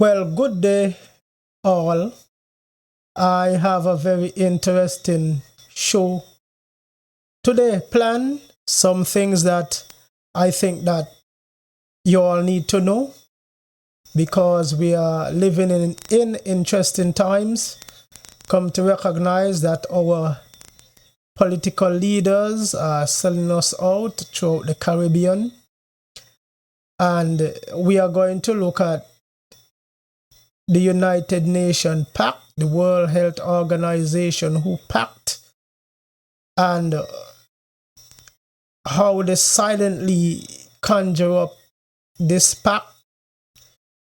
Well, good day, all. I have a very interesting show today planned. Some things that I think that you all need to know because we are living in interesting times. Come to recognize that our political leaders are selling us out throughout the Caribbean, and we are going to look at the United Nations Pact, the World Health Organization, who pact, and how they silently conjure up this pact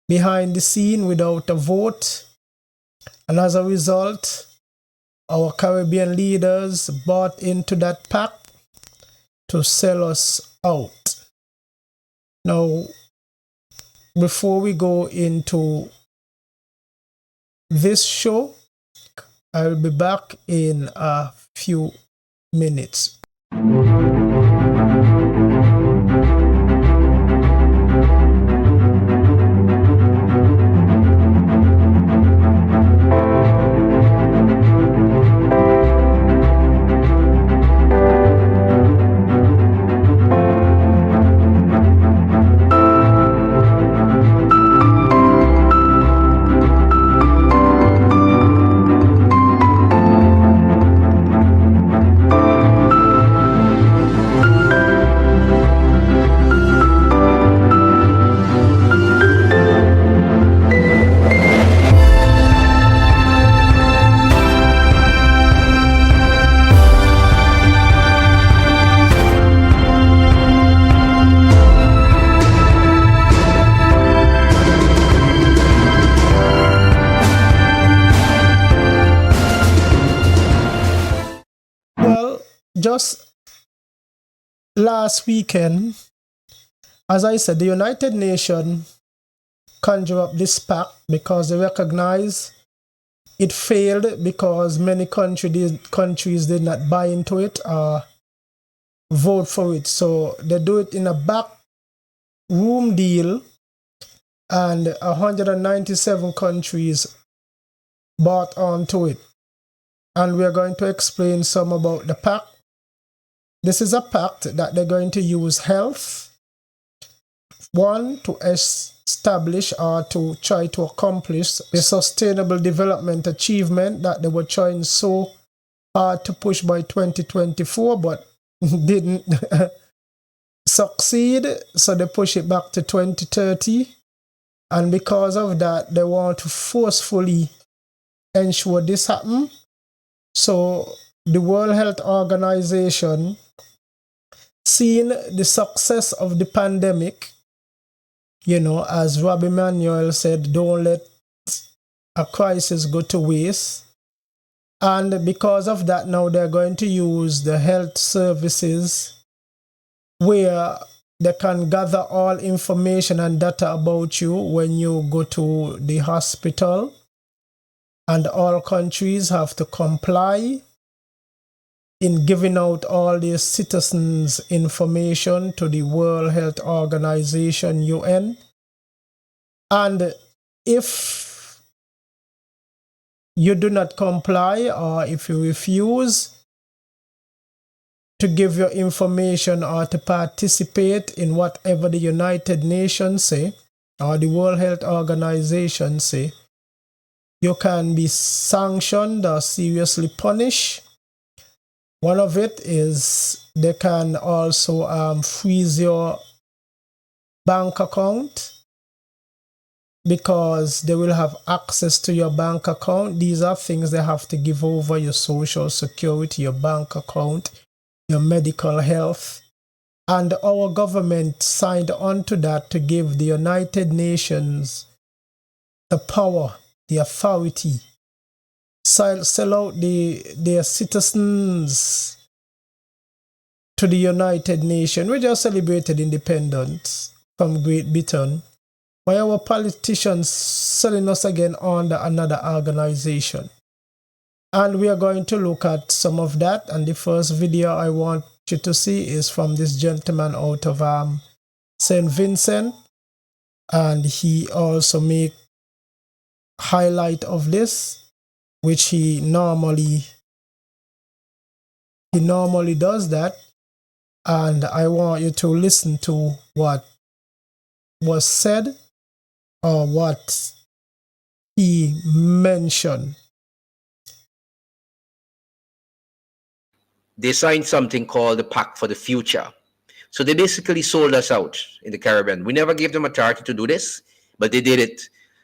behind the scene without a vote. And as a result, our Caribbean leaders bought into that pact to sell us out. Now, before we go into this show, I'll be back in a few minutes. Well, just last weekend, as I said, the United Nations conjure up this pact because they recognize it failed because many countries did not buy into it or vote for it. So they do it in a back room deal, and 197 countries bought onto it. And we're going to explain some about the pact. This is a pact that they're going to use health, one, to establish or to try to accomplish the sustainable development achievement that they were trying so hard to push by 2024, but didn't succeed. So they push it back to 2030. And because of that, they want to forcefully ensure this happens. So the World Health Organization, seeing the success of the pandemic, as Rob Emanuel said, don't let a crisis go to waste. And because of that, now they're going to use the health services where they can gather all information and data about you when you go to the hospital. And all countries have to comply in giving out all their citizens' information to the World Health Organization, UN. And if you do not comply or if you refuse to give your information or to participate in whatever the United Nations say or the World Health Organization say, you can be sanctioned or seriously punished. One of it is they can also freeze your bank account because they will have access to your bank account. These are things they have to give over: your social security, your bank account, your medical health. And our government signed on to that to give the United Nations the power, the authority, sell out their citizens to the United Nations. We just celebrated independence from Great Britain. Why our politicians selling us again under another organization? And we are going to look at some of that. And the first video I want you to see is from this gentleman out of St. Vincent. And he also make highlight of this, which he normally does that, and I want you to listen to what was said or what he mentioned. They signed something called the Pact for the Future. So they basically sold us out in the Caribbean. We never gave them authority to do this, but they did it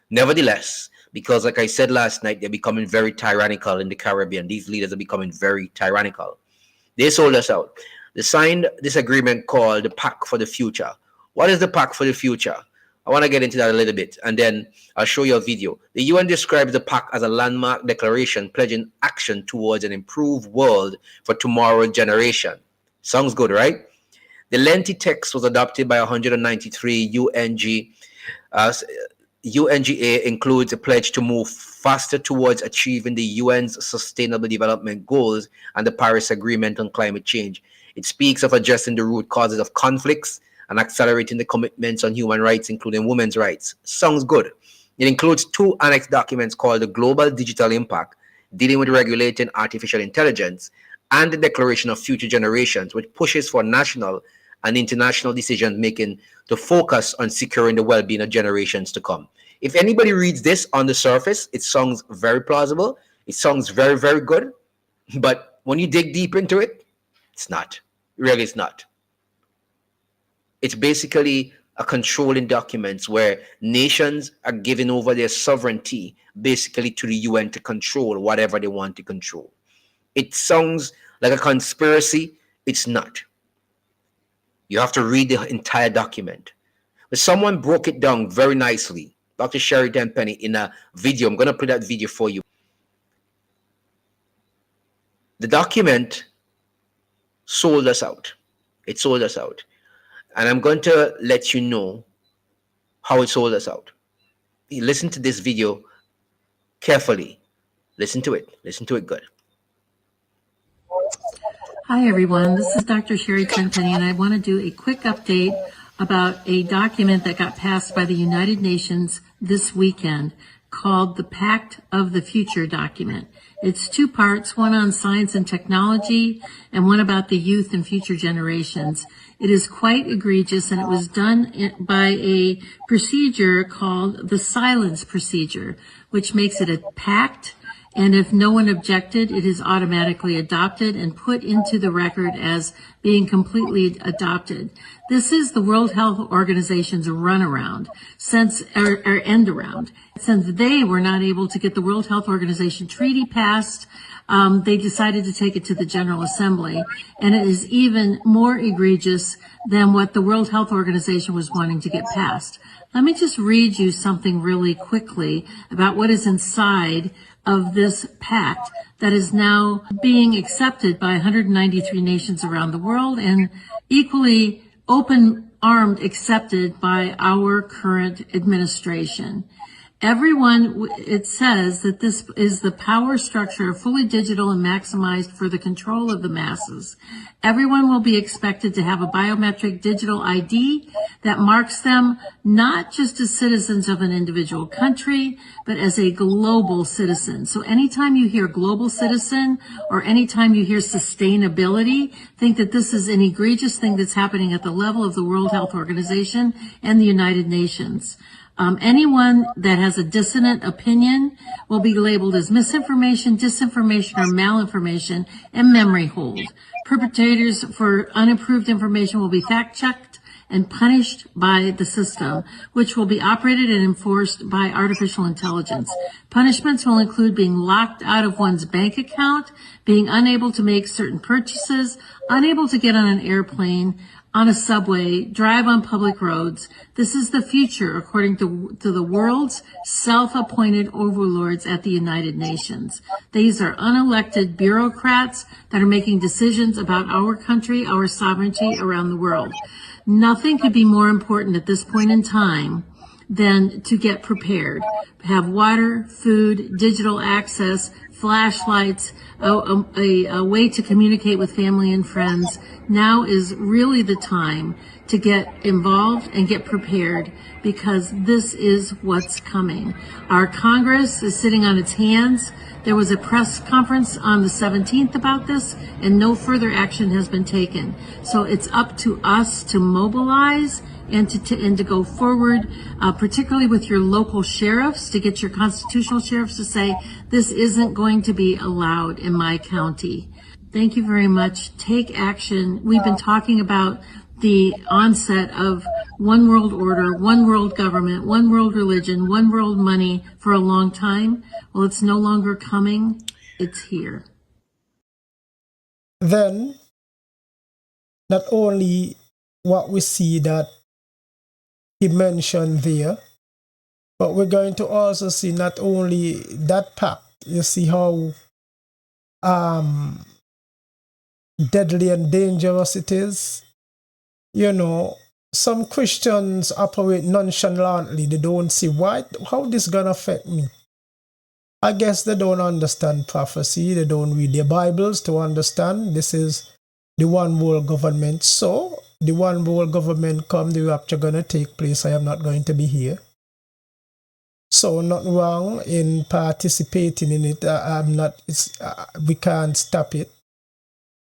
nevertheless, because like I said last night, they're becoming very tyrannical in the Caribbean. These leaders are becoming very tyrannical. They sold us out. They signed this agreement called the Pact for the Future. What is the Pact for the Future? I want to get into that a little bit, and then I'll show you a video. The UN describes the Pact as a landmark declaration pledging action towards an improved world for tomorrow's generation. Sounds good, right? The lengthy text was adopted by 193 UNGA includes a pledge to move faster towards achieving the UN's Sustainable Development Goals and the Paris Agreement on climate change. It speaks of addressing the root causes of conflicts and accelerating the commitments on human rights, including women's rights. Sounds good. It includes 2 annex documents called the Global Digital Impact, dealing with regulating artificial intelligence, and the Declaration of Future Generations, which pushes for national and international decision-making to focus on securing the well-being of generations to come. If anybody reads this on the surface, it sounds very plausible. It sounds very, very good. But when you dig deep into it, it's not. Really, it's not. It's basically a controlling documents where nations are giving over their sovereignty basically to the UN to control whatever they want to control. It sounds like a conspiracy. It's not. You have to read the entire document. But someone broke it down very nicely. Dr. Sheridan Penny in a video. I'm going to play that video for you. The document sold us out. It sold us out. And I'm going to let you know how it sold us out. Listen to this video carefully. Listen to it. Listen to it good. Hi, everyone. This is Dr. Sherry Tenpenny, and I want to do a quick update about a document that got passed by the United Nations this weekend called the Pact of the Future document. It's 2 parts, one on science and technology and one about the youth and future generations. It is quite egregious, and it was done by a procedure called the silence procedure, which makes it a pact. And if no one objected, it is automatically adopted and put into the record as being completely adopted. This is the World Health Organization's runaround, or end around. Since they were not able to get the World Health Organization treaty passed, they decided to take it to the General Assembly. And it is even more egregious than what the World Health Organization was wanting to get passed. Let me just read you something really quickly about what is inside of this pact that is now being accepted by 193 nations around the world and equally open-armed accepted by our current administration. Everyone, it says that this is the power structure, fully digital and maximized for the control of the masses. Everyone will be expected to have a biometric digital ID that marks them not just as citizens of an individual country, but as a global citizen. So anytime you hear global citizen or anytime you hear sustainability, think that this is an egregious thing that's happening at the level of the World Health Organization and the United Nations. Anyone that has a dissonant opinion will be labeled as misinformation, disinformation, or malinformation and memory hold. Perpetrators for unapproved information will be fact-checked and punished by the system, which will be operated and enforced by artificial intelligence. Punishments will include being locked out of one's bank account, being unable to make certain purchases, unable to get on an airplane, on a subway, drive on public roads. This is the future, according to the world's self-appointed overlords at the United Nations. These are unelected bureaucrats that are making decisions about our country, our sovereignty around the world. Nothing could be more important at this point in time than to get prepared, have water, food, digital access, flashlights, a way to communicate with family and friends. Now is really the time to get involved and get prepared, because this is what's coming. Our Congress is sitting on its hands. There was a press conference on the 17th about this, and no further action has been taken. So it's up to us to mobilize and to go forward, particularly with your local sheriffs, to get your constitutional sheriffs to say, this isn't going to be allowed in my county. Thank you very much. Take action. We've been talking about the onset of one world order, one world government, one world religion, one world money for a long time. Well, it's no longer coming. It's here. Then, not only what we see that he mentioned there, but we're going to also see not only that pact, you see how deadly and dangerous it is. You know, some Christians operate nonchalantly. They don't see how this gonna affect me. I guess they don't understand prophecy. They don't read their Bibles to understand this is the one world government. So the one world government come, the rapture gonna take place. I am not going to be here. So nothing wrong in participating in it. I'm not. We can't stop it.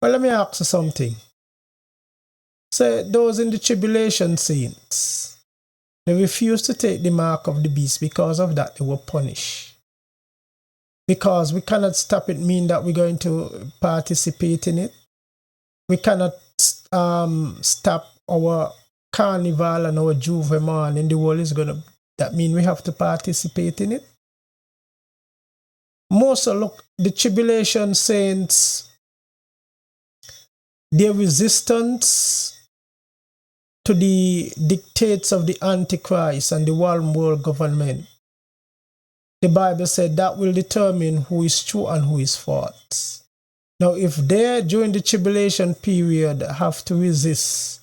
Well, let me ask you something. So those in the tribulation saints, they refused to take the mark of the beast. Because of that, they were punished. Because we cannot stop it mean that we're going to participate in it. We cannot stop our carnival and our Juve in the world is gonna. That mean we have to participate in it. Most look, the tribulation saints, their resistance to the dictates of the Antichrist and the one world government, the Bible said that will determine who is true and who is false. Now, if they, during the tribulation period, have to resist,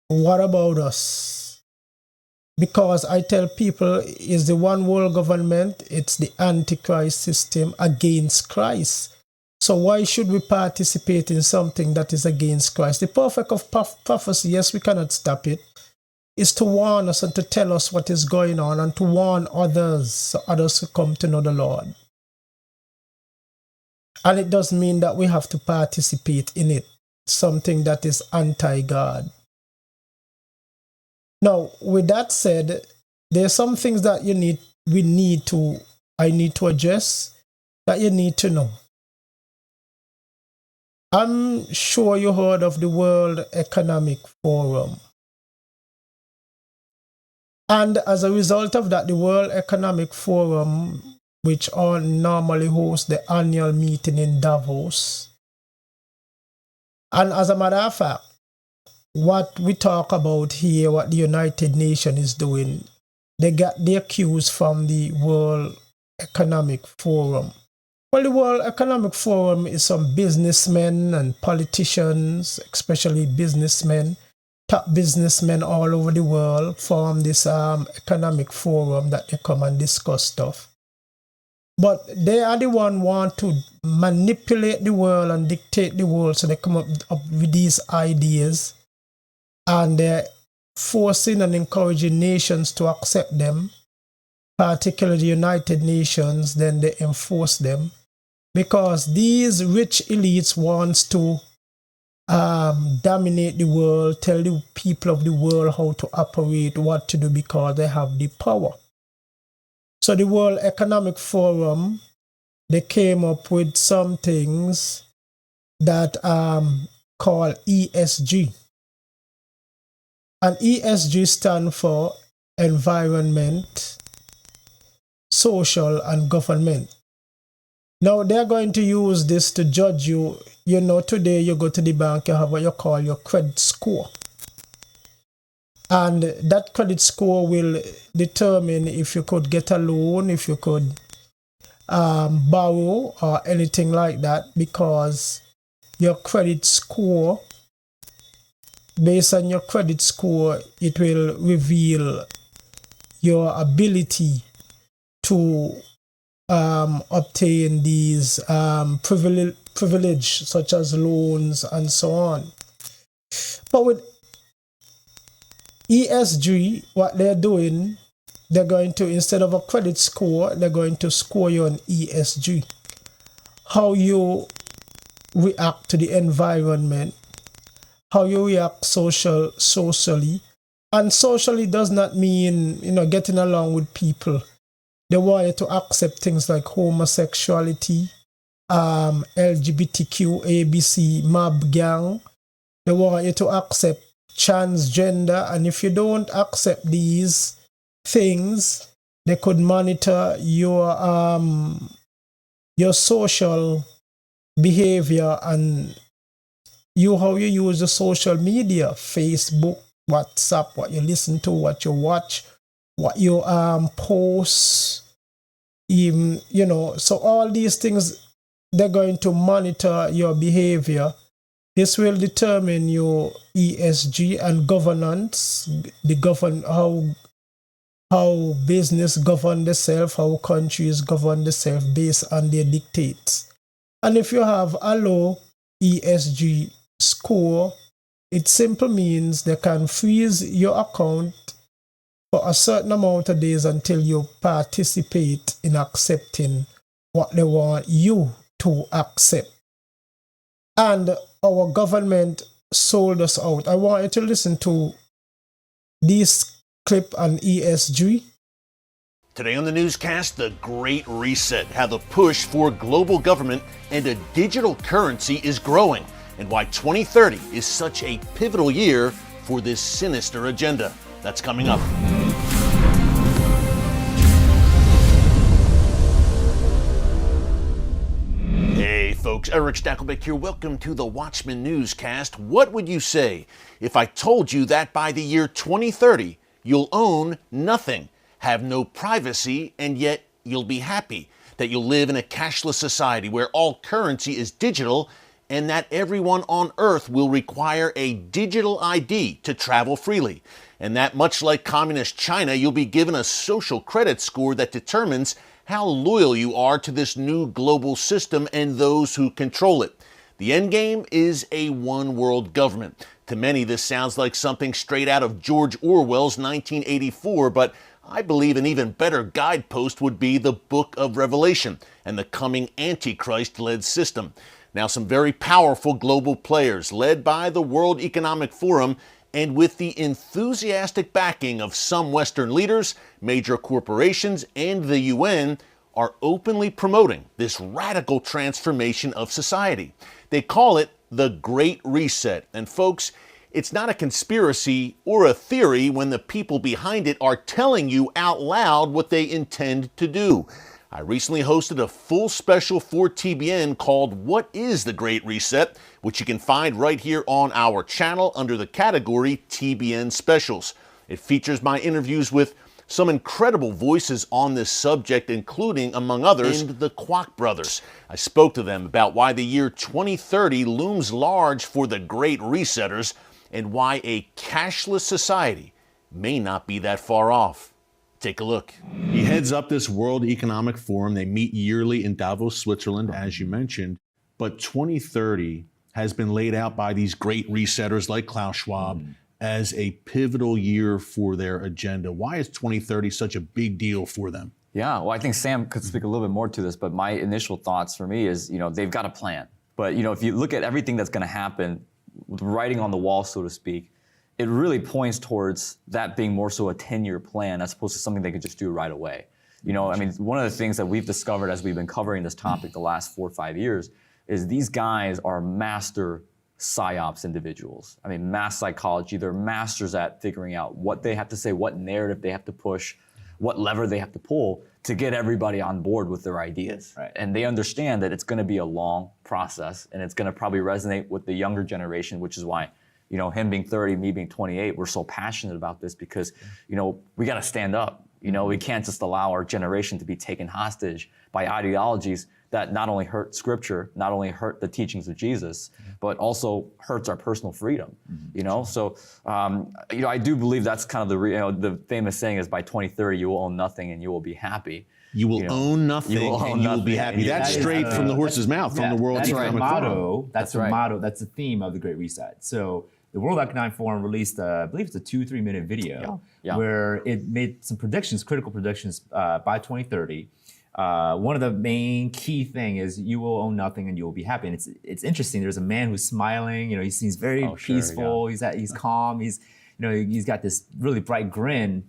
what about us? Because I tell people, it's the one world government, it's the Antichrist system against Christ. So why should we participate in something that is against Christ? The perfect of prophecy, yes, we cannot stop it, is to warn us and to tell us what is going on and to warn others so others will come to know the Lord. And it doesn't mean that we have to participate in it, something that is anti-God. Now, with that said, there are some things that I need to address, that you need to know. I'm sure you heard of the World Economic Forum. And as a result of that, the World Economic Forum, which normally hosts the annual meeting in Davos. And as a matter of fact, what we talk about here, what the United Nations is doing, they got their cues from the World Economic Forum. Well, the World Economic Forum is some businessmen and politicians, especially businessmen, top businessmen all over the world form this economic forum that they come and discuss stuff. But they are the one want to manipulate the world and dictate the world, so they come up with these ideas and they're forcing and encouraging nations to accept them, particularly the United Nations. Then they enforce them because these rich elites wants to dominate the world, tell the people of the world how to operate, what to do, because they have the power. So the World Economic Forum, they came up with some things that called ESG. And ESG stands for environment, social, and government. Now they're going to use this to judge you. You know, today you go to the bank, you have what you call your credit score. And that credit score will determine if you could get a loan, if you could borrow or anything like that, because your credit score, based on your credit score, it will reveal your ability to obtain these privilege such as loans and so on. But with ESG, what they're doing, they're going to, instead of a credit score, they're going to score you on ESG. How you react to the environment, how you react socially. And socially does not mean, getting along with people. They want you to accept things like homosexuality, LGBTQ, ABC, MAB gang. They want you to accept transgender. And if you don't accept these things, they could monitor your social behavior and how you use the social media, Facebook, WhatsApp, what you listen to, what you watch, what you post, even, so all these things, they're going to monitor your behavior. This will determine your ESG and governance, how business govern themselves, how countries govern themselves based on their dictates. And if you have a low ESG score, it simply means they can freeze your account for a certain amount of days until you participate in accepting what they want you to accept. And our government sold us out. I want you to listen to this clip on ESG. Today on the newscast, the Great Reset, how the push for global government and a digital currency is growing, and why 2030 is such a pivotal year for this sinister agenda. That's coming up. Hey folks, Eric Stakelbeck here. Welcome to the Watchman Newscast. What would you say if I told you that by the year 2030, you'll own nothing, have no privacy, and yet you'll be happy? That you'll live in a cashless society where all currency is digital, and that everyone on Earth will require a digital ID to travel freely. And that much like communist China, you'll be given a social credit score that determines how loyal you are to this new global system and those who control it. The end game is a one world government. To many, this sounds like something straight out of George Orwell's 1984, but I believe an even better guidepost would be the Book of Revelation and the coming Antichrist-led system. Now, some very powerful global players, led by the World Economic Forum and with the enthusiastic backing of some Western leaders, major corporations, and the UN, are openly promoting this radical transformation of society. They call it the Great Reset. And folks, it's not a conspiracy or a theory when the people behind it are telling you out loud what they intend to do. I recently hosted a full special for TBN called What is the Great Reset?, which you can find right here on our channel under the category TBN Specials. It features my interviews with some incredible voices on this subject, including, among others, the Kwok brothers. I spoke to them about why the year 2030 looms large for the Great Resetters and why a cashless society may not be that far off. Take a look. He heads up this World Economic Forum. They meet yearly in Davos, Switzerland, as you mentioned. But 2030 has been laid out by these great resetters like Klaus Schwab as a pivotal year for their agenda. Why is 2030 such a big deal for them? Yeah, well, I think Sam could speak a little bit more to this, but my initial thoughts for me is, they've got a plan. But, if you look at everything that's going to happen, with writing on the wall, so to speak, it really points towards that being more so a 10-year plan as opposed to something they could just do right away. One of the things that we've discovered as we've been covering this topic the last 4 or 5 years is these guys are master psyops individuals. Mass psychology, they're masters at figuring out what they have to say, what narrative they have to push, what lever they have to pull to get everybody on board with their ideas. Right. And they understand that it's going to be a long process and it's going to probably resonate with the younger generation, which is why him being 30, me being 28, we're so passionate about this because, we got to stand up. You know, we can't just allow our generation to be taken hostage by ideologies that not only hurt scripture, not only hurt the teachings of Jesus, but also hurts our personal freedom, you know? So, you know, I do believe that's kind of the famous saying is by 2030, you will own nothing and you will be happy. You will own nothing and you will be happy. That's straight from the horse's mouth, from the World Economic Forum. That's the motto. That's the theme of the Great Reset. So the World Economic Forum released, I believe it's a 2-3 minute video where it made some predictions, critical predictions by 2030. One of the main key thing is you will own nothing and you will be happy. And it's interesting. There's a man who's smiling. You know, he seems very peaceful. He's calm. He's got this really bright grin,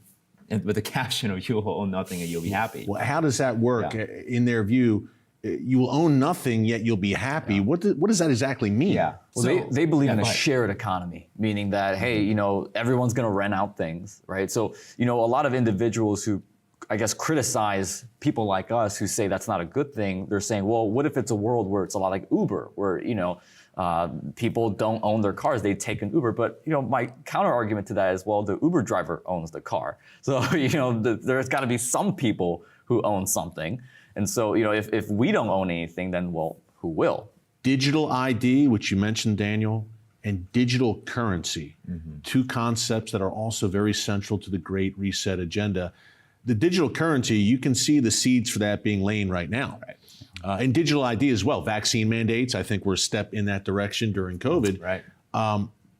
and with the caption of "You will own nothing and you'll be happy." Well, how does that work in their view? You will own nothing, yet you'll be happy. What does that exactly mean? Well, so, they believe in a shared economy, meaning that, hey, you know, everyone's going to rent out things, right? So, you know, a lot of individuals who, I guess, criticize people like us who say that's not a good thing, they're saying, well, what if it's a world where it's a lot like Uber, where, you know, people don't own their cars, they take an Uber. But, you know, my counter argument to that is, well, the Uber driver owns the car. So, you know, there's got to be some people who own something. And so, you know, if we don't own anything, then, well, who will? Digital ID, which you mentioned, Daniel, and digital currency, two concepts that are also very central to the Great Reset agenda. The digital currency, you can see the seeds for that being laid right now. And digital ID as well. Vaccine mandates, I think we're a step in that direction during COVID.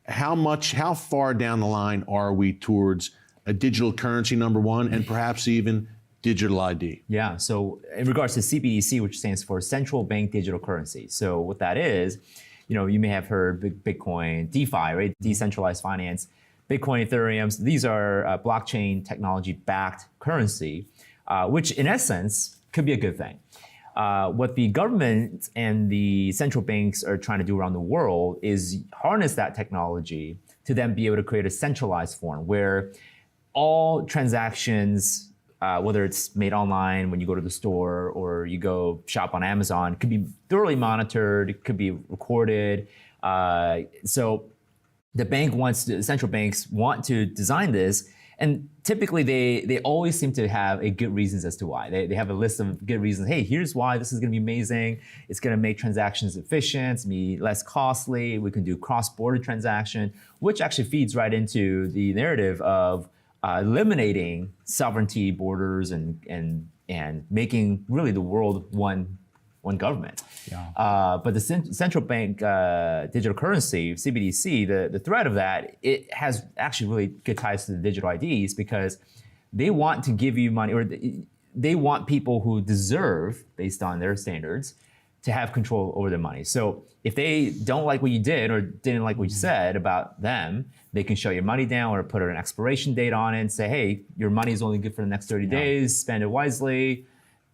How far down the line are we towards a digital currency, number one, and perhaps even digital ID? Yeah, so in regards to CBDC, which stands for Central Bank Digital Currency. So what that is, you know, you may have heard Bitcoin, DeFi, right? Decentralized finance. Bitcoin, Ethereum, these are blockchain technology-backed currency, which in essence could be a good thing. What the government and the central banks are trying to do around the world is harness that technology to then be able to create a centralized form where all transactions, whether it's made online when you go to the store or you go shop on Amazon, could be thoroughly monitored, it could be recorded. So the central banks want to design this, and typically they always seem to have a good reasons as to why. They have a list of good reasons. Hey, here's why this is going to be amazing. It's going to make transactions efficient, it's be less costly. We can do cross-border transaction, which actually feeds right into the narrative of eliminating sovereignty borders and making really the world one government. But the central bank digital currency, CBDC, the threat of that, it has actually really good ties to the digital IDs because they want to give you money, or they want people who deserve, based on their standards, to have control over their money. So if they don't like what you did or didn't like what you said about them, they can shut your money down or put an expiration date on it and say, hey, your money is only good for the next 30 days, spend it wisely.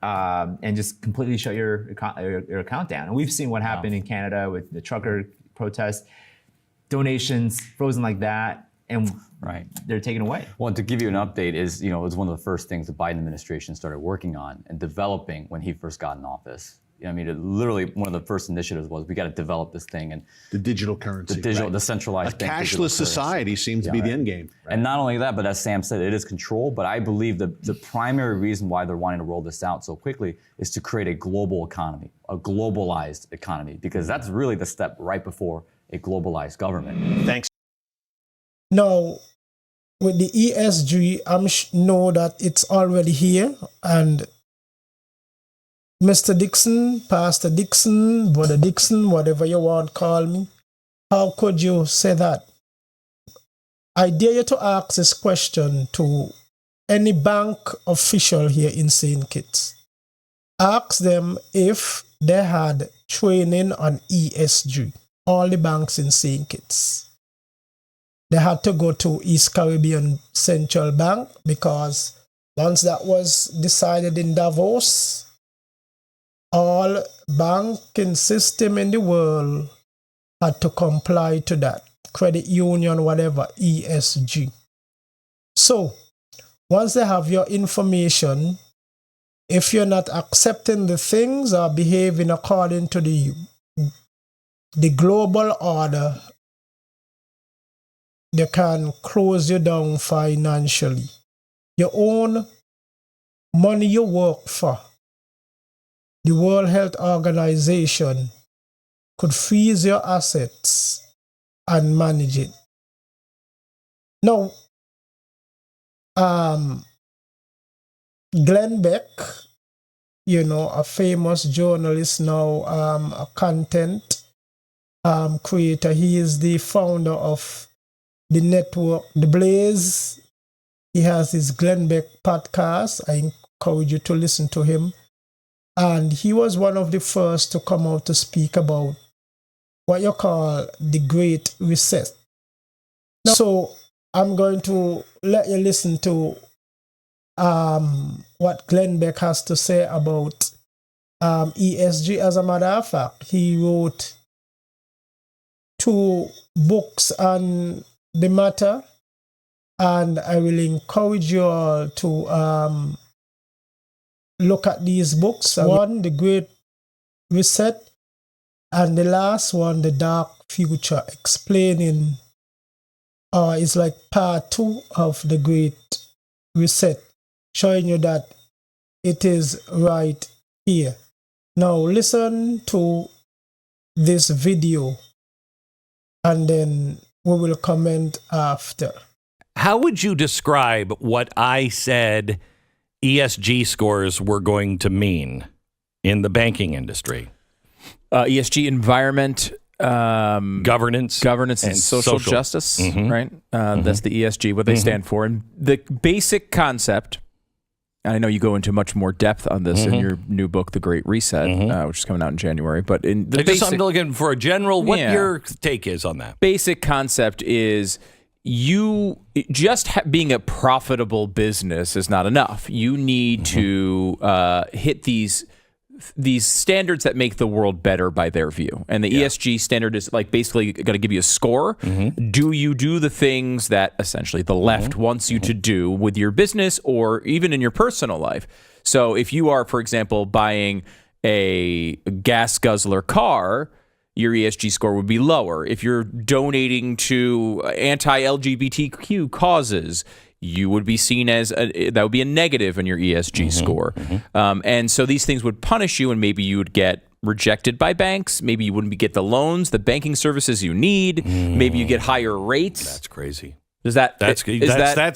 And just completely shut your account down. And we've seen what happened in Canada with the trucker protest, donations frozen like that, and they're taken away. Well, to give you an update is, you know, it was one of the first things the Biden administration started working on and developing when he first got in office. I mean, it literally one of the first initiatives was we got to develop this thing, and the digital currency, the centralized a cashless society seems to be the end game. And not only that, but as Sam said, it is control. But I believe the primary reason why they're wanting to roll this out so quickly is to create a global economy, a globalized economy, because that's really the step right before a globalized government. Thanks. Now, with the ESG, I know that it's already here, and Mr. Dixon, Pastor Dixon, Brother Dixon, whatever you want to call me, how could you say that? I dare you to ask this question to any bank official here in St. Kitts. Ask them if they had training on ESG, all the banks in St. Kitts. They had to go to East Caribbean Central Bank because once that was decided in Davos, all banking system in the world had to comply to that. Credit union, whatever, ESG. So, once they have your information, if you're not accepting the things or behaving according to the global order, they can close you down financially. Your own money you work for, the World Health Organization could freeze your assets and manage it. Now, Glenn Beck, a famous journalist now, a content creator. He is the founder of the network, The Blaze. He has his Glenn Beck podcast. I encourage you to listen to him. And he was one of the first to come out to speak about what you call the Great Reset. So I'm going to let you listen to what Glenn Beck has to say about ESG. As a matter of fact, he wrote 2 books on the matter, and I will encourage you all to look at these books. One, The Great Reset, and the last one, The Dark Future, explaining it's like part 2 of The Great Reset, showing you that it is right here. Now listen to this video and then we will comment after. How would you describe what I said ESG scores were going to mean in the banking industry? ESG, environment, governance and social justice, right? That's the ESG, what they stand for. And the basic concept, and I know you go into much more depth on this in your new book, The Great Reset, which is coming out in January. But in the I'm looking for a general, what your take is on that. Basic concept is being a profitable business is not enough. You need to hit these standards that make the world better by their view. And the ESG standard is like basically going to give you a score. Do you do the things that essentially the left wants you to do with your business or even in your personal life? So if you are, for example, buying a gas guzzler car, your ESG score would be lower. If you're donating to anti-LGBTQ causes, you would be seen as that would be a negative in your ESG score. And so these things would punish you, and maybe you would get rejected by banks. Maybe you wouldn't get the loans, the banking services you need. Maybe you get higher rates. That's crazy. That's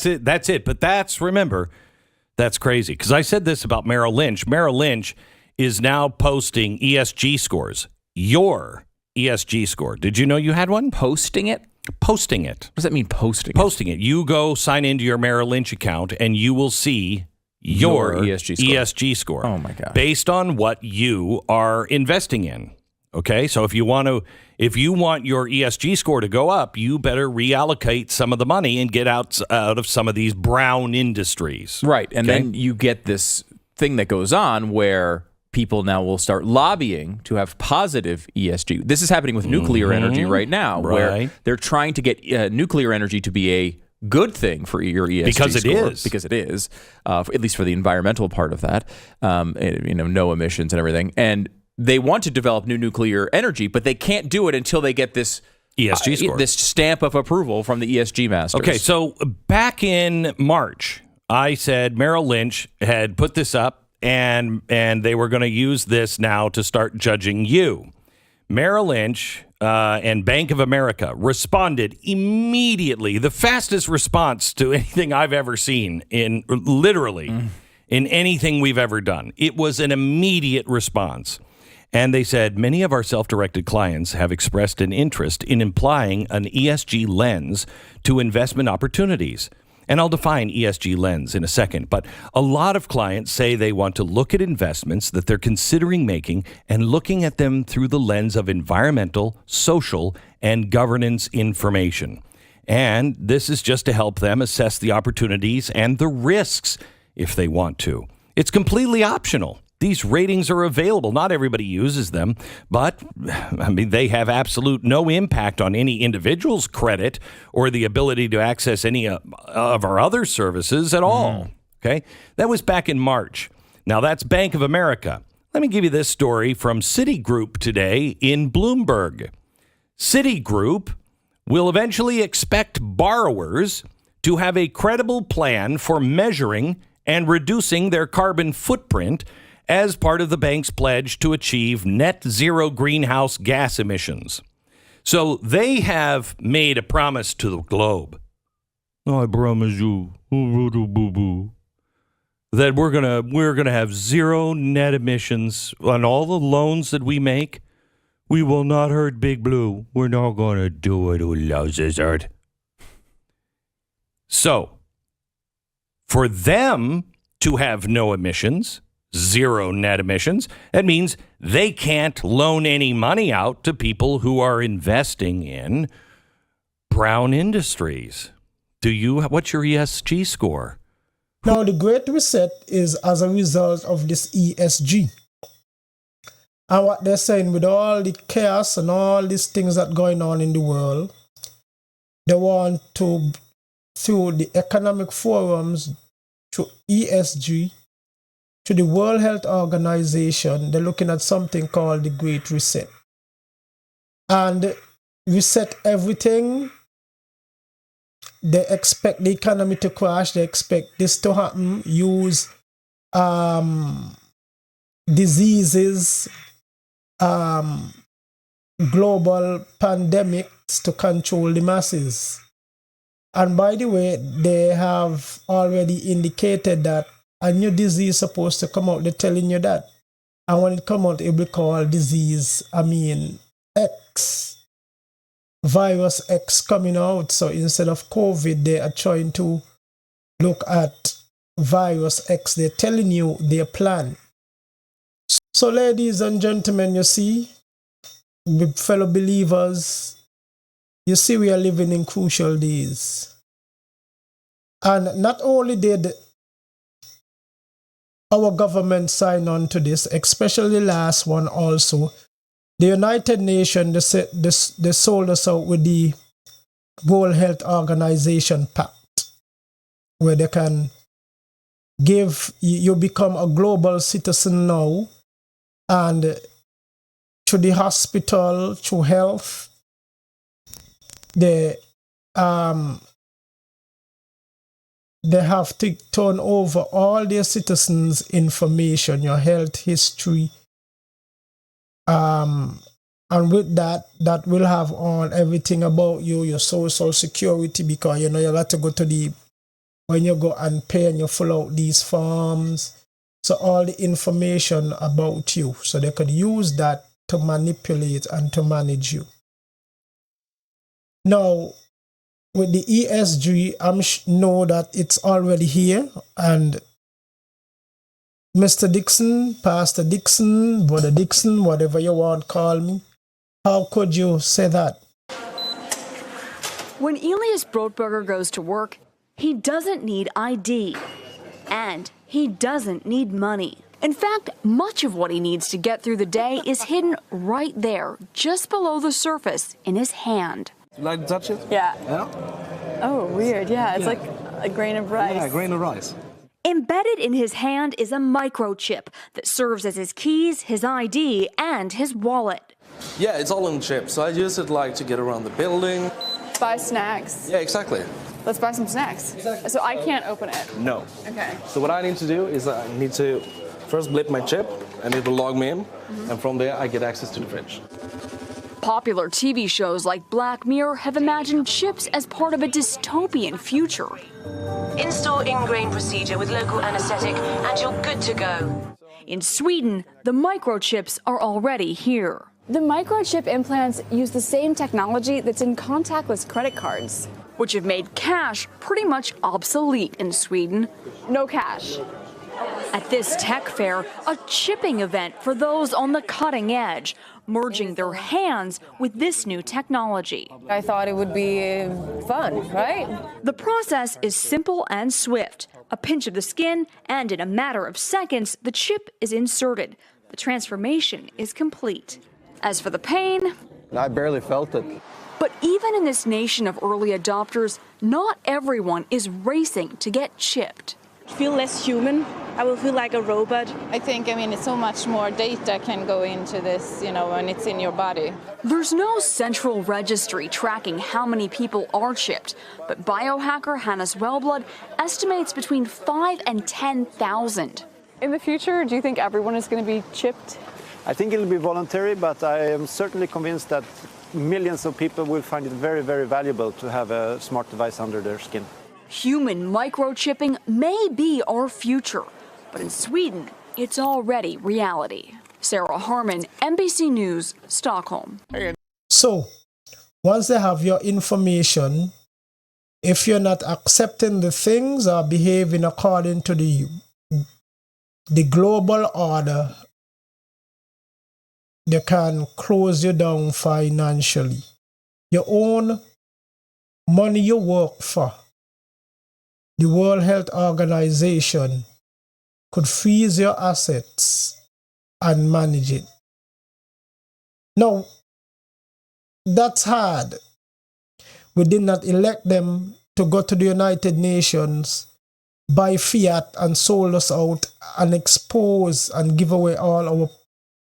it. That's it. But remember, that's crazy. Because I said this about Merrill Lynch. Merrill Lynch is now posting ESG scores. Your ESG score. Did you know you had one? Posting it? Posting it. What does that mean, posting it? Posting it. You go sign into your Merrill Lynch account and you will see your ESG score. Oh my God. Based on what you are investing in. Okay? So if you want your ESG score to go up, you better reallocate some of the money and get out of some of these brown industries. Right. And then you get this thing that goes on where people now will start lobbying to have positive ESG. This is happening with nuclear energy right now, where they're trying to get nuclear energy to be a good thing for your ESG score. Because it is, at least for the environmental part of that, no emissions and everything. And they want to develop new nuclear energy, but they can't do it until they get this ESG score, this stamp of approval from the ESG masters. Okay, so back in March, I said Merrill Lynch had put this up, and they were going to use this now to start judging you. Merrill Lynch and Bank of America responded immediately, the fastest response to anything I've ever seen in anything we've ever done. It was an immediate response. And they said, many of our self-directed clients have expressed an interest in applying an ESG lens to investment opportunities. And I'll define ESG lens in a second, but a lot of clients say they want to look at investments that they're considering making and looking at them through the lens of environmental, social, and governance information. And this is just to help them assess the opportunities and the risks if they want to. It's completely optional. These ratings are available. Not everybody uses them, but they have absolute no impact on any individual's credit or the ability to access any of our other services at all. Okay, that was back in March. Now that's Bank of America. Let me give you this story from Citigroup today in Bloomberg. Citigroup will eventually expect borrowers to have a credible plan for measuring and reducing their carbon footprint as part of the bank's pledge to achieve net zero greenhouse gas emissions. So they have made a promise to the globe. I promise you, that we're gonna have zero net emissions on all the loans that we make. We will not hurt Big Blue. We're not gonna do it. Who loves this earth? So, for them to have no emissions, zero net emissions, that means they can't loan any money out to people who are investing in brown industries. What's your ESG score? Now, the Great Reset is as a result of this ESG. And what they're saying, with all the chaos and all these things that are going on in the world, they want to, through the economic forums, through ESG, to the World Health Organization, they're looking at something called the Great Reset. And reset everything. They expect the economy to crash. They expect this to happen. Use diseases, global pandemics to control the masses. And by the way, they have already indicated that a new disease is supposed to come out. They're telling you that. And when it comes out, it will be called X. Virus X coming out. So instead of COVID, they are trying to look at virus X. They're telling you their plan. So ladies and gentlemen, you see, fellow believers, you see we are living in crucial days. And not only did our government sign on to this, especially the last one also, the United Nations, they sold us out with the World Health Organization Pact, where they can give, you become a global citizen now, and through the hospital, through health, they have to turn over all their citizens' information, your health history, and with that will have on everything about you, your social security, because you got to go to when you go and pay and you fill out these forms. So all the information about you, so they could use that to manipulate and to manage you. Now, with the ESG, I know that it's already here, and Mr. Dixon, Pastor Dixon, Brother Dixon, whatever you want to call me, how could you say that? When Elias Brotberger goes to work, he doesn't need ID, and he doesn't need money. In fact, much of what he needs to get through the day is hidden right there, just below the surface, in his hand. You like to touch it? Yeah. Yeah? Oh, weird. Yeah, it's like a grain of rice. Yeah, a grain of rice. Embedded in his hand is a microchip that serves as his keys, his ID, and his wallet. Yeah, it's all in chip, so I use it like to get around the building. Buy snacks. Yeah, exactly. Let's buy some snacks. Exactly. So I can't open it. No. Okay. So what I need to do is I need to first blip my chip, and it will log me in, and from there I get access to the fridge. Popular TV shows like Black Mirror have imagined chips as part of a dystopian future. Install ingrain procedure with local anesthetic and you're good to go. In Sweden, the microchips are already here. The microchip implants use the same technology that's in contactless credit cards, which have made cash pretty much obsolete in Sweden. No cash. At this tech fair, a chipping event for those on the cutting edge, merging their hands with this new technology. I thought it would be fun, right? The process is simple and swift. A pinch of the skin, and in a matter of seconds, the chip is inserted. The transformation is complete. As for the pain, I barely felt it. But even in this nation of early adopters, not everyone is racing to get chipped. Feel less human. I will feel like a robot. I think, it's so much more data can go into this, when it's in your body. There's no central registry tracking how many people are chipped, but biohacker Hannes Wellblood estimates between 5 and 10,000. In the future, do you think everyone is going to be chipped? I think it'll be voluntary, but I am certainly convinced that millions of people will find it very, very valuable to have a smart device under their skin. Human microchipping may be our future, but in Sweden, it's already reality. Sarah Harmon, NBC News, Stockholm. So, once they have your information, if you're not accepting the things or behaving according to the global order, they can close you down financially. Your own money you work for, the World Health Organization could freeze your assets and manage it. Now, that's hard. We did not elect them to go to the United Nations, buy fiat and sold us out and expose and give away all our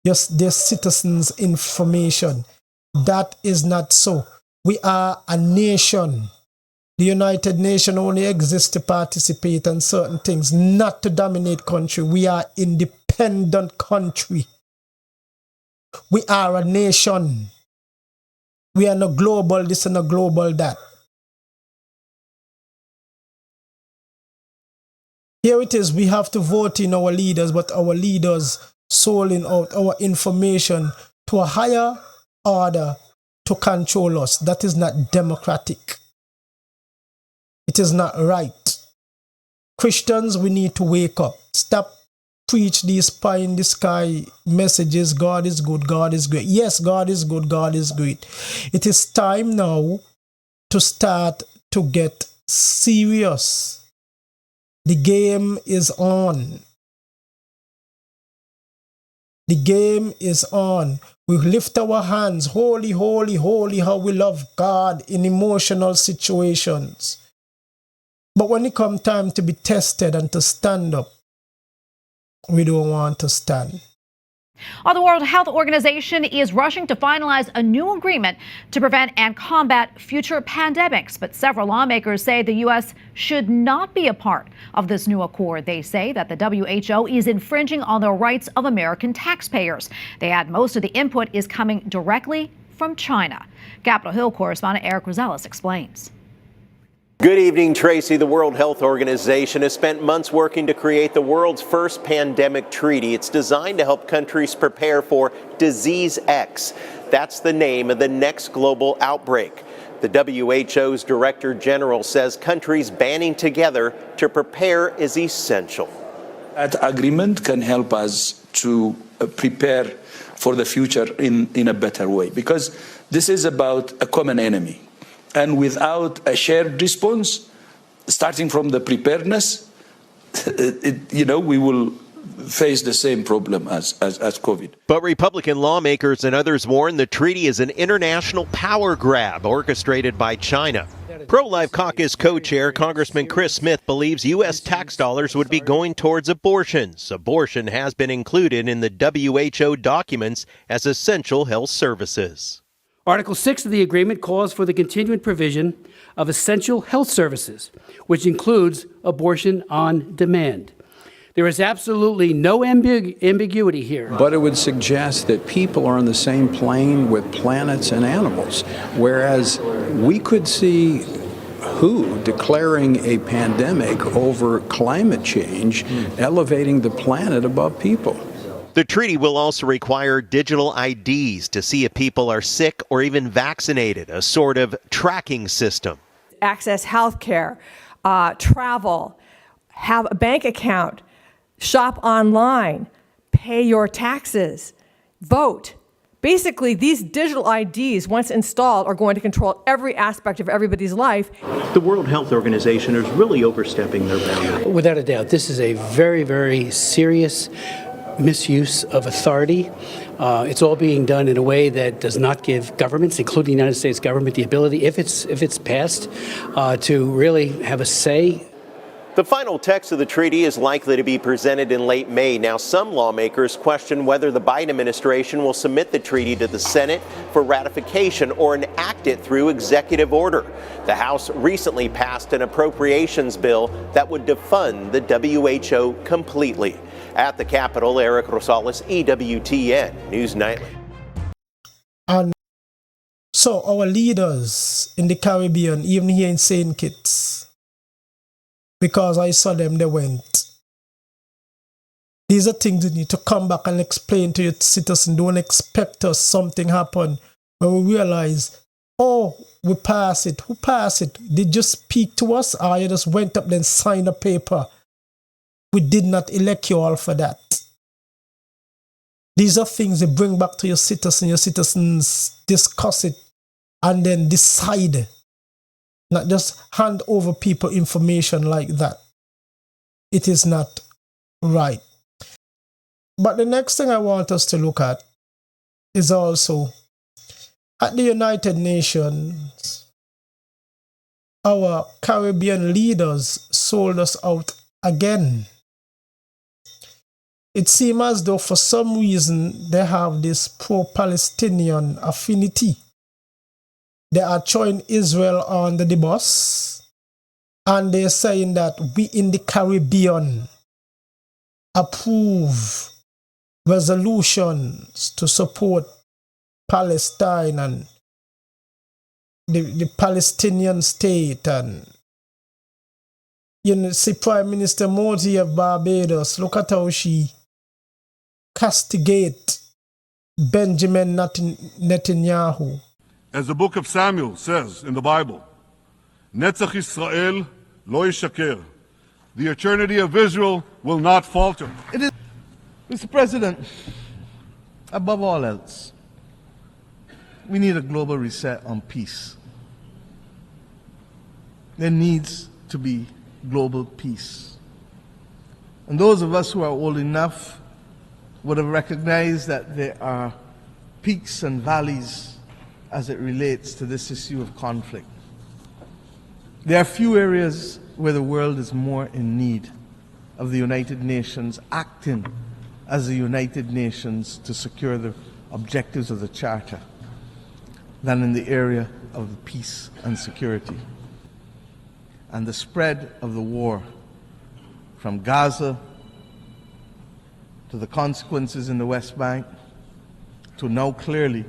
their citizens' information. That is not so. We are a nation. The United Nations only exists to participate in certain things, not to dominate country. We are independent country. We are a nation. We are not global this and a global that. Here it is, we have to vote in our leaders, but our leaders soling out our information to a higher order to control us. That is not democratic. It is not right. Christians, we need to wake up. Stop preach these pie in the sky messages. God is good, God is great. Yes, God is good, God is great. It is time now to start to get serious. The game is on. The game is on. We lift our hands. Holy, holy, holy, how we love God in emotional situations. But when it comes time to be tested and to stand up, we don't want to stand. The World Health Organization is rushing to finalize a new agreement to prevent and combat future pandemics. But several lawmakers say the U.S. should not be a part of this new accord. They say that the WHO is infringing on the rights of American taxpayers. They add most of the input is coming directly from China. Capitol Hill correspondent Eric Rosales explains. Good evening, Tracy. The World Health Organization has spent months working to create the world's first pandemic treaty. It's designed to help countries prepare for Disease X. That's the name of the next global outbreak. The WHO's Director General says countries banding together to prepare is essential. That agreement can help us to prepare for the future in a better way, because this is about a common enemy. And without a shared response, starting from the preparedness, we will face the same problem as COVID. But Republican lawmakers and others warn the treaty is an international power grab orchestrated by China. Pro-Life Caucus co-chair Congressman Chris Smith believes U.S. tax dollars would be going towards abortions. Abortion has been included in the WHO documents as essential health services. Article 6 of the agreement calls for the continued provision of essential health services, which includes abortion on demand. There is absolutely no ambiguity here. But it would suggest that people are on the same plane with planets and animals, whereas we could see WHO declaring a pandemic over climate change, elevating the planet above people. The treaty will also require digital IDs to see if people are sick or even vaccinated, a sort of tracking system. Access health care, travel, have a bank account, shop online, pay your taxes, vote. Basically, these digital IDs, once installed, are going to control every aspect of everybody's life. The World Health Organization is really overstepping their boundaries. Without a doubt, this is a very, very serious misuse of authority. It's all being done in a way that does not give governments, including the United States government, the ability, if it's passed, to really have a say. The final text of the treaty is likely to be presented in late May. Now, some lawmakers question whether the Biden administration will submit the treaty to the Senate for ratification or enact it through executive order. The House recently passed an appropriations bill that would defund the WHO completely. At the Capitol, Eric Rosales, EWTN News Nightly. And so our leaders in the Caribbean, even here in St. Kitts, because I saw them, they went. These are things you need to come back and explain to your citizens. Don't expect us something happen when we realize, oh, we pass it. Who passed it? Did you speak to us, or you just went up and signed a paper? We did not elect you all for that. These are things you bring back to your citizens discuss it, and then decide. Not just hand over people information like that. It is not right. But the next thing I want us to look at is also at the United Nations, our Caribbean leaders sold us out again. It seems as though for some reason they have this pro-Palestinian affinity. They are throwing Israel under the bus, and they're saying that we in the Caribbean approve resolutions to support Palestine and the Palestinian state. And you know, see Prime Minister Modi of Barbados, look at how she castigate Benjamin Netanyahu. As the book of Samuel says in the Bible, Netzach Yisrael lo yishaker. The eternity of Israel will not falter. It is, Mr. President, above all else, we need a global reset on peace. There needs to be global peace. And those of us who are old enough would have recognized that there are peaks and valleys as it relates to this issue of conflict. There are few areas where the world is more in need of the United Nations acting as the United Nations to secure the objectives of the Charter than in the area of peace and security. And the spread of the war from Gaza to the consequences in the West Bank to now clearly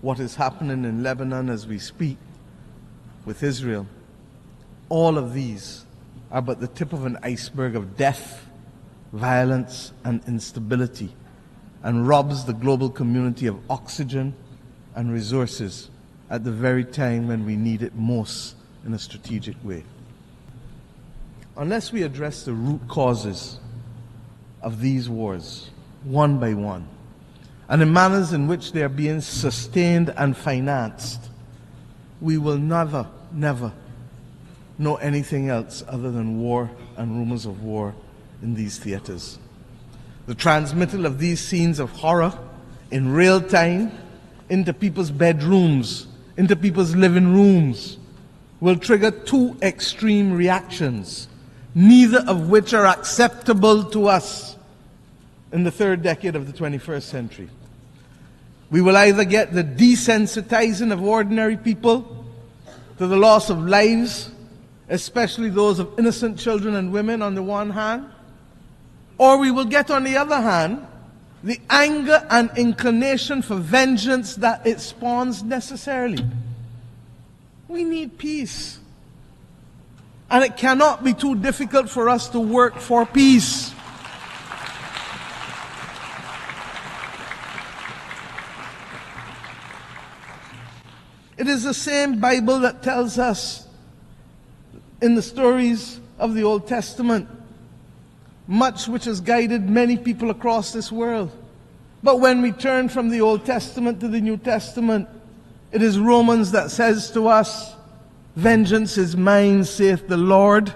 what is happening in Lebanon as we speak with Israel, all of these are but the tip of an iceberg of death, violence, and instability, and robs the global community of oxygen and resources at the very time when we need it most in a strategic way. Unless we address the root causes of these wars, one by one, and the manners in which they are being sustained and financed, we will never know anything else other than war and rumors of war in these theaters. The transmittal of these scenes of horror in real time into people's bedrooms, into people's living rooms, will trigger two extreme reactions, neither of which are acceptable to us in the third decade of the 21st century. We will either get the desensitizing of ordinary people to the loss of lives, especially those of innocent children and women on the one hand, or we will get, on the other hand, the anger and inclination for vengeance that it spawns necessarily. We need peace. And it cannot be too difficult for us to work for peace. It is the same Bible that tells us in the stories of the Old Testament, much which has guided many people across this world. But when we turn from the Old Testament to the New Testament, it is Romans that says to us, vengeance is mine, saith the Lord,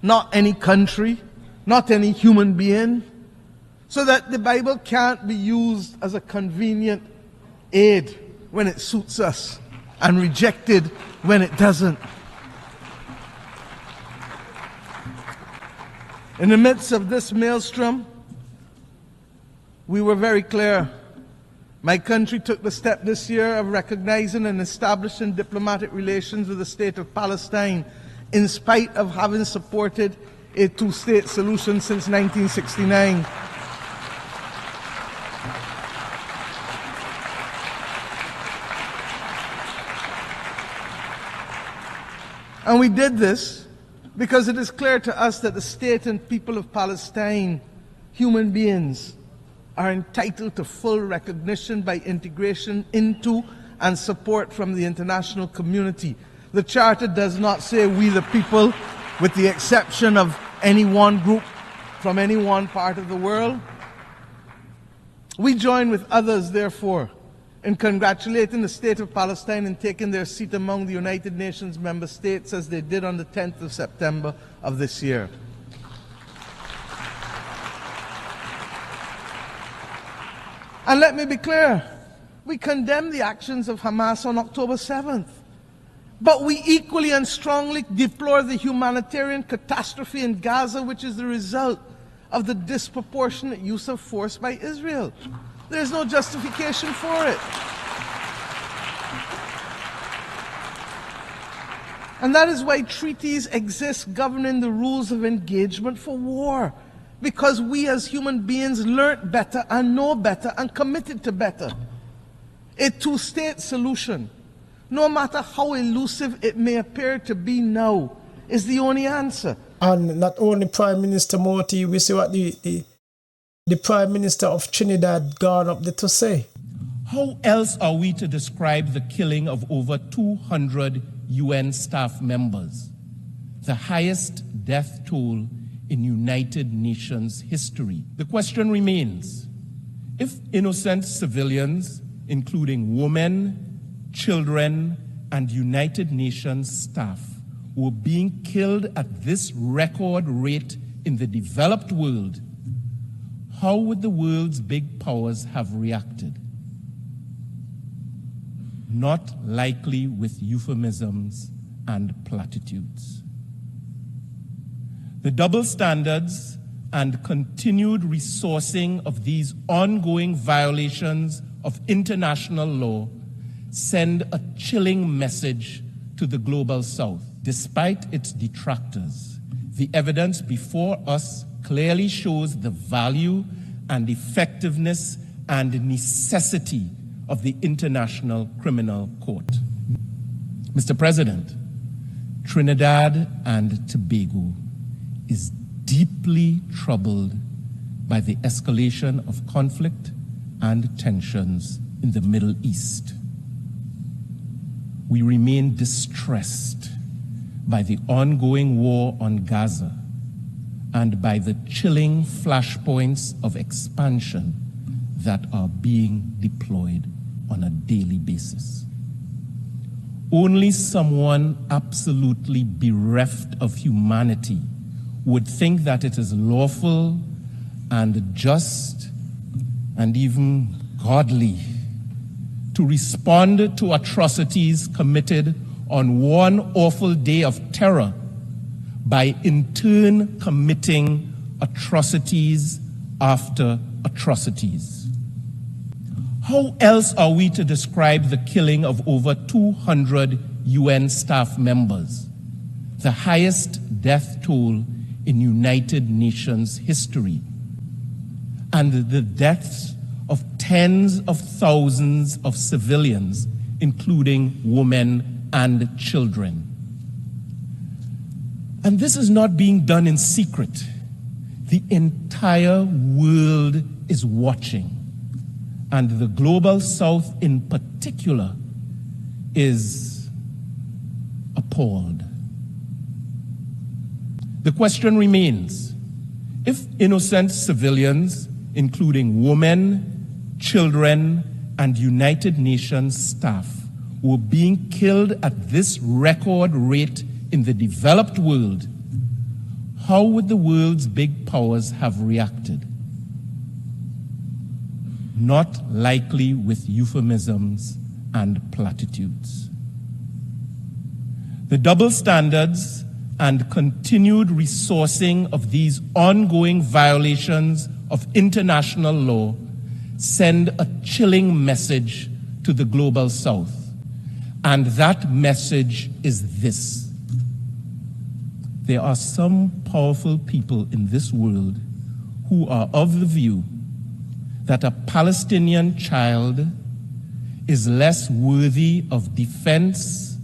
not any country, not any human being. So that the Bible can't be used as a convenient aid when it suits us and rejected when it doesn't. In the midst of this maelstrom, we were very clear. My country took the step this year of recognizing and establishing diplomatic relations with the state of Palestine, in spite of having supported a two-state solution since 1969. And we did this because it is clear to us that the state and people of Palestine, human beings, are entitled to full recognition by integration into and support from the international community. The Charter does not say we the people, with the exception of any one group from any one part of the world. We join with others, therefore, in congratulating the state of Palestine in taking their seat among the United Nations member states as they did on the 10th of September of this year. And let me be clear, we condemn the actions of Hamas on October 7th. But we equally and strongly deplore the humanitarian catastrophe in Gaza, which is the result of the disproportionate use of force by Israel. There is no justification for it. And that is why treaties exist governing the rules of engagement for war. Because we as human beings learnt better and know better and committed to better. A two-state solution, no matter how elusive it may appear to be now, is the only answer. And not only Prime Minister Moti, we see what the Prime Minister of Trinidad gone up there to say. How else are we to describe the killing of over 200 UN staff members, the highest death toll in United Nations history? The question remains, if innocent civilians, including women, children, and United Nations staff, were being killed at this record rate in the developed world, how would the world's big powers have reacted? Not likely with euphemisms and platitudes. The double standards and continued resourcing of these ongoing violations of international law send a chilling message to the global South. Despite its detractors, the evidence before us clearly shows the value and effectiveness and necessity of the International Criminal Court. Mr. President, Trinidad and Tobago is deeply troubled by the escalation of conflict and tensions in the Middle East. We remain distressed by the ongoing war on Gaza and by the chilling flashpoints of expansion that are being deployed on a daily basis. Only someone absolutely bereft of humanity would think that it is lawful and just and even godly to respond to atrocities committed on one awful day of terror by in turn committing atrocities after atrocities. How else are we to describe the killing of over 200 UN staff members, the highest death toll in United Nations history, and the deaths of tens of thousands of civilians, including women and children? And this is not being done in secret. The entire world is watching, and the global South in particular is appalled. The question remains, if innocent civilians, including women, children, and United Nations staff, were being killed at this record rate in the developed world, how would the world's big powers have reacted? Not likely with euphemisms and platitudes. The double standards and continued resourcing of these ongoing violations of international law send a chilling message to the global South. And that message is this: there are some powerful people in this world who are of the view that a Palestinian child is less worthy of defense,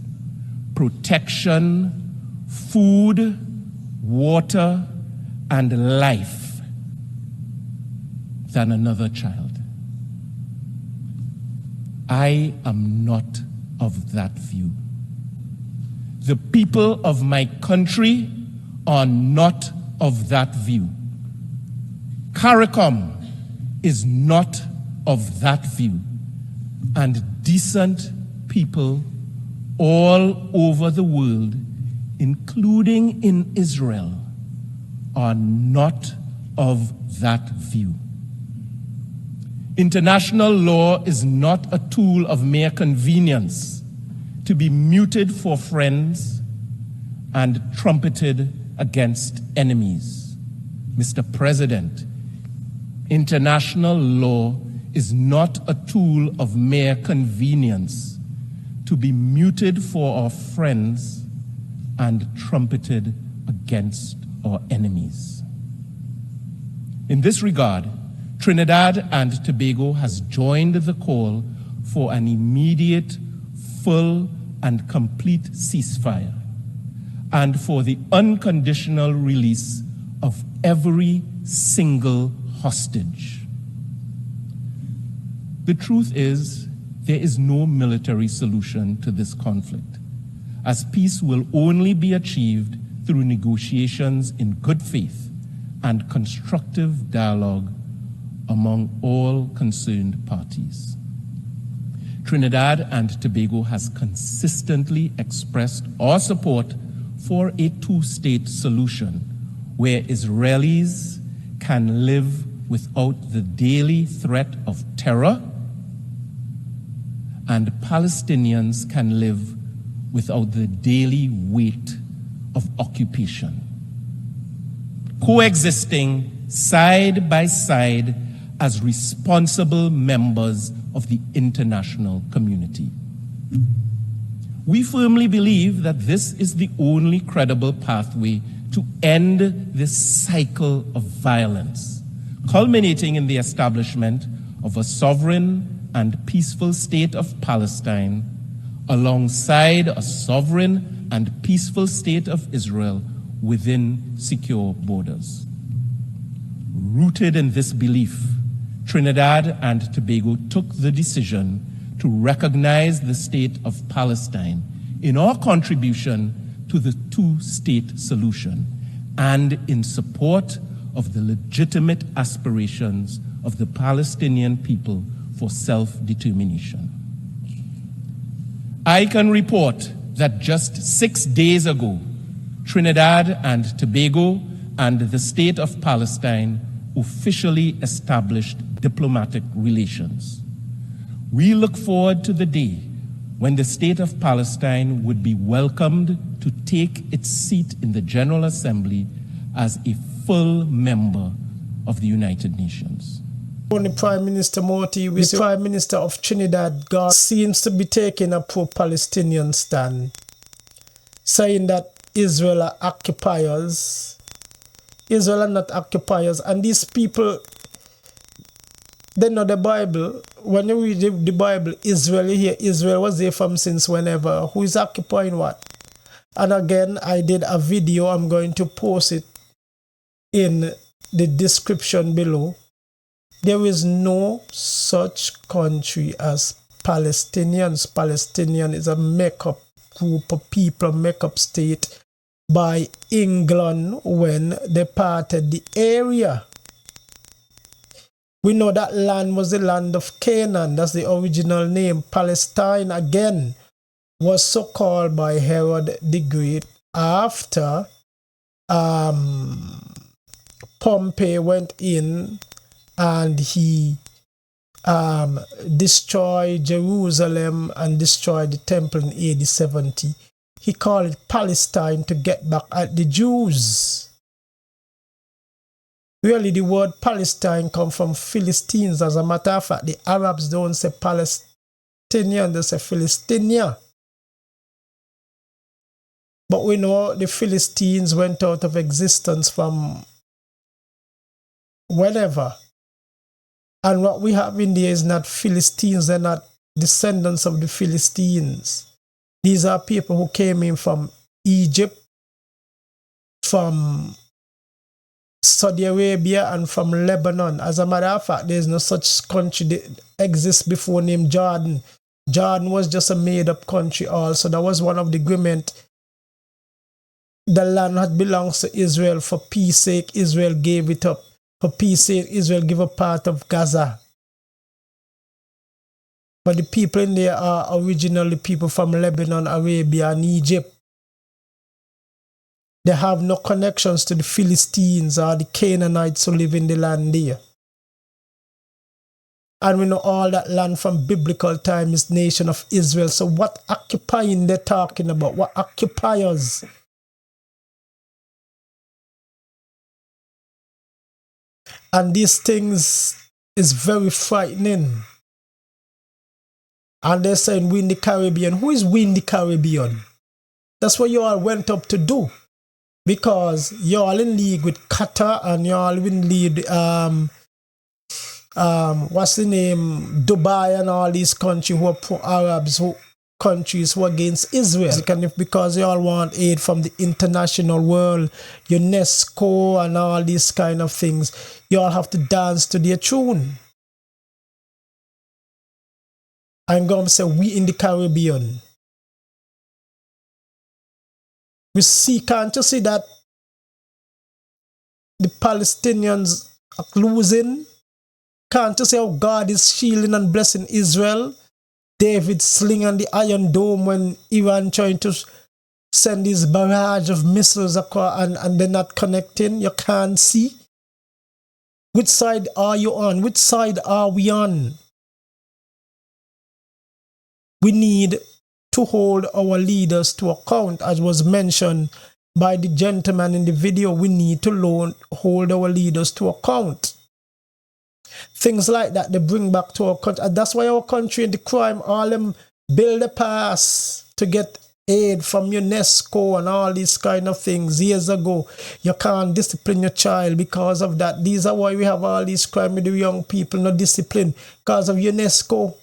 protection, food, water, and life than another child. I am not of that view. The people of my country are not of that view. CARICOM is not of that view. And decent people all over the world, including in Israel, are not of that view. International law is not a tool of mere convenience to be muted for friends and trumpeted against enemies. Mr. President, international law is not a tool of mere convenience to be muted for our friends and trumpeted against our enemies. In this regard, Trinidad and Tobago has joined the call for an immediate, full, and complete ceasefire, and for the unconditional release of every single hostage. The truth is, there is no military solution to this conflict, as peace will only be achieved through negotiations in good faith and constructive dialogue among all concerned parties. Trinidad and Tobago has consistently expressed our support for a two-state solution where Israelis can live without the daily threat of terror and Palestinians can live without the daily weight of occupation, coexisting side by side as responsible members of the international community. We firmly believe that this is the only credible pathway to end this cycle of violence, culminating in the establishment of a sovereign and peaceful state of Palestine alongside a sovereign and peaceful state of Israel within secure borders. Rooted in this belief, Trinidad and Tobago took the decision to recognize the state of Palestine in our contribution to the two-state solution and in support of the legitimate aspirations of the Palestinian people for self-determination. I can report that just 6 days ago, Trinidad and Tobago and the State of Palestine officially established diplomatic relations. We look forward to the day when the State of Palestine would be welcomed to take its seat in the General Assembly as a full member of the United Nations. Only Prime Minister Moti, with the Prime Minister of Trinidad, God seems to be taking a pro-Palestinian stand, saying that Israel are occupiers. Israel are not occupiers, and these people, they know the Bible. When you read the Bible, Israel here, Israel was there from since whenever. Who is occupying what? And again, I did a video. I'm going to post it in the description below. There is no such country as Palestinians. Palestinian is a make-up group of people, make-up state by England when they parted the area. We know that land was the land of Canaan. That's the original name. Palestine, again, was so called by Herod the Great after Pompey went in and he destroyed Jerusalem and destroyed the temple in AD 70. he called it Palestine to get back at the Jews. Really, the word Palestine comes from Philistines. As a matter of fact, the Arabs don't say Palestinian, they say Philistinia. But we know the Philistines went out of existence from whenever. And what we have in there is not Philistines, they're not descendants of the Philistines. These are people who came in from Egypt, from Saudi Arabia, and from Lebanon. As a matter of fact, there's no such country that exists before named Jordan. Jordan was just a made-up country also. That was one of the agreements. The land that belongs to Israel. For peace sake, Israel gave it up. For peace sake, Israel gave a part of Gaza. But the people in there are originally people from Lebanon, Arabia, and Egypt. They have no connections to the Philistines or the Canaanites who live in the land there. And we know all that land from biblical time is nation of Israel. So what occupying they're talking about? What occupiers? And these things is very frightening. And they're saying we in the Caribbean. Who is we in the Caribbean? That's what you all went up to do. Because you're all in league with Qatar and you're all in league, what's the name? Dubai and all these countries who are pro-Arabs, countries who are against Israel. And if because you all want aid from the international world, UNESCO and all these kind of things, you all have to dance to their tune. I'm going to say we in the Caribbean. We see, can't you see that the Palestinians are losing? Can't you see how God is shielding and blessing Israel? David slinging the Iron Dome when Iran trying to send this barrage of missiles across and they're not connecting. You can't see. Which side are you on? Which side are we on? We need to hold our leaders to account, as was mentioned by the gentleman in the video. We need to hold our leaders to account. Things like that they bring back to our country. And that's why our country in the crime, all them build a pass to get aid from UNESCO and all these kind of things years ago. You can't discipline your child because of that. These are why we have all these crime with the young people, no discipline because of UNESCO.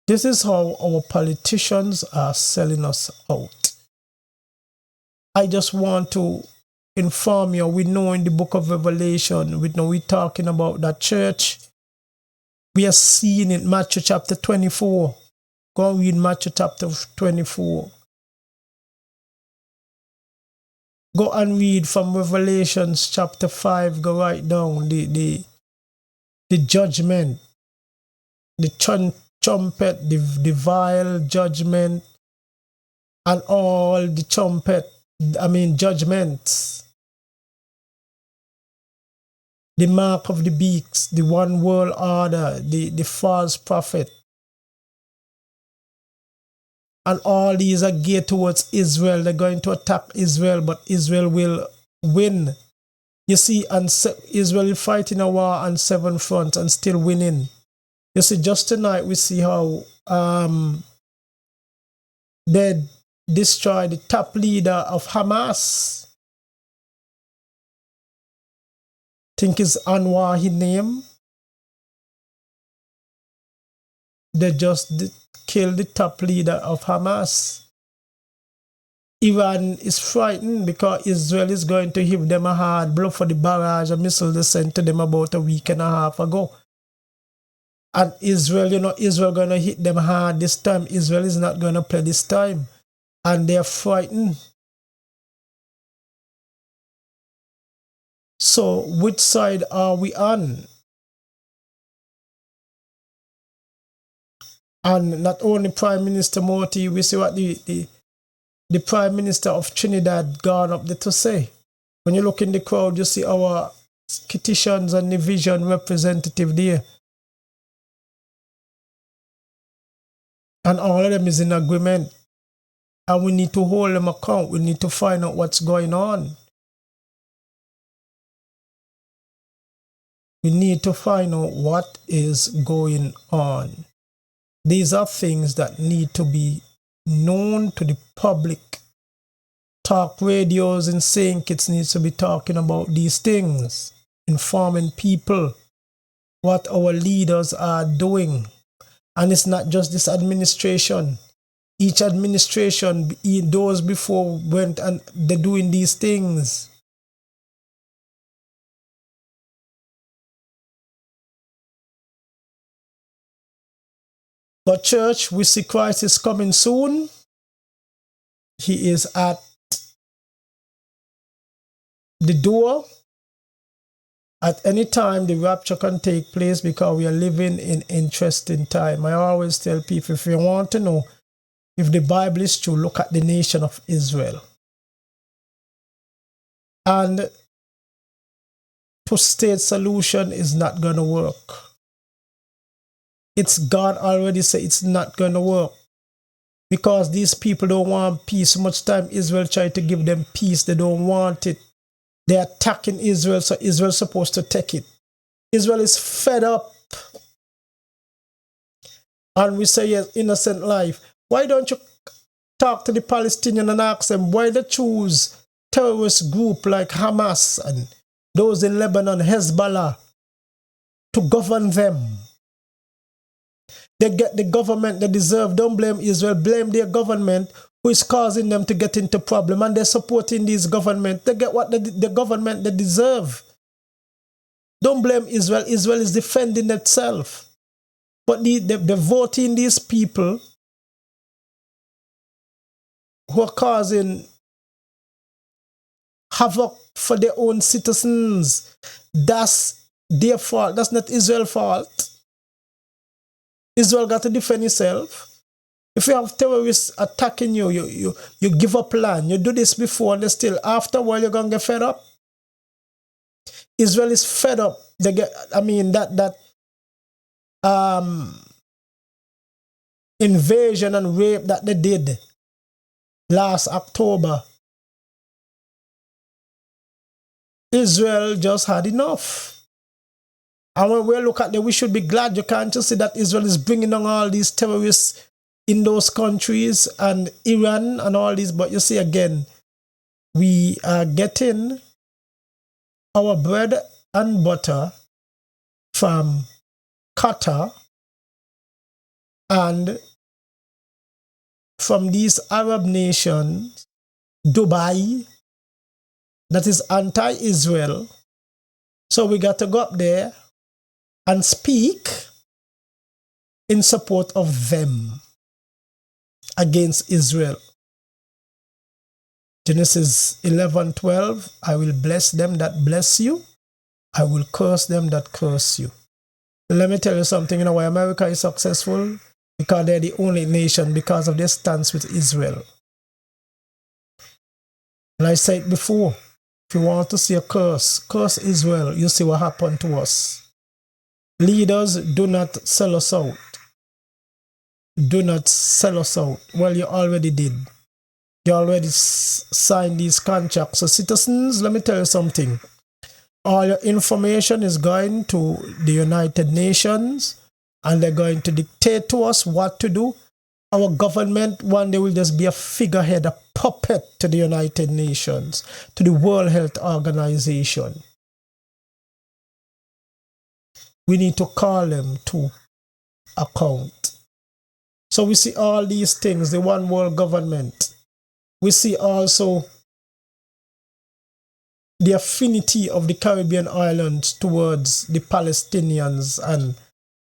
This is how our politicians are selling us out. I just want to inform you, we know in the book of Revelation, we know we're talking about that church. We are seeing in Matthew chapter 24. Go and read Matthew chapter 24. Go and read from Revelations chapter 5. Go right down the judgment, the trumpet, the vial judgment, and all the judgments. The mark of the beast, the one world order, the false prophet. And all these are geared towards Israel. They're going to attack Israel, but Israel will win. You see, and Israel is fighting a war on 7 fronts and still winning. You see, just tonight we see how they destroyed the top leader of Hamas. Think it's Anwar his name. They just killed the top leader of Hamas. Iran is frightened because Israel is going to give them a hard blow for the barrage of missiles they sent to them about a week and a half ago. And Israel, Israel going to hit them hard this time. Israel is not going to play this time. And they're frightened. So, which side are we on? And not only Prime Minister Moti, we see what the Prime Minister of Trinidad gone up there to say. When you look in the crowd, you see our Kitishans and the Vision representative there. And all of them is in agreement. And we need to hold them account. We need to find out what's going on. We need to find out what is going on. These are things that need to be known to the public. Talk radios and saying kids needs to be talking about these things, informing people what our leaders are doing. And it's not just this administration. Each administration, those before went and they're doing these things. But church, we see Christ is coming soon. He is at the door. At any time, the rapture can take place because we are living in interesting time. I always tell people, if you want to know if the Bible is true, look at the nation of Israel. And two-state solution is not going to work. It's God already said it's not going to work. Because these people don't want peace. So much time Israel tried to give them peace, they don't want it. They're attacking Israel, so Israel's supposed to take it. Israel is fed up. And we say, yes, innocent life. Why don't you talk to the Palestinians and ask them why they choose terrorist group like Hamas and those in Lebanon, Hezbollah, to govern them? They get the government they deserve. Don't blame Israel. Blame their government who is causing them to get into problem. And they're supporting these government. They get what the government they deserve. Don't blame Israel. Israel is defending itself. But they're voting these people who are causing havoc for their own citizens. That's their fault. That's not Israel's fault. Israel got to defend itself. If you have terrorists attacking you, you give up land. You do this before and still after a while you're going to get fed up. Israel is fed up. They get, invasion and rape that they did last October. Israel just had enough. And when we look at them, we should be glad. You can't just see that Israel is bringing on all these terrorists in those countries and Iran and all these. But you see again, we are getting our bread and butter from Qatar and from these Arab nations, Dubai, that is anti-Israel. So we got to go up there and speak in support of them against Israel. Genesis 11:12, I will bless them that bless you. I will curse them that curse you. Let me tell you something, why America is successful? Because they're the only nation because of their stance with Israel. And I said before, if you want to see a curse Israel, you see what happened to us. Leaders, do not sell us out. Do not sell us out. Well, you already did. You already signed these contracts. So citizens, let me tell you something. All your information is going to the United Nations and they're going to dictate to us what to do. Our government one day will just be a figurehead, a puppet to the United Nations, to the World Health Organization. We need to call them to account. So we see all these things, the one world government. We see also the affinity of the Caribbean islands towards the Palestinians and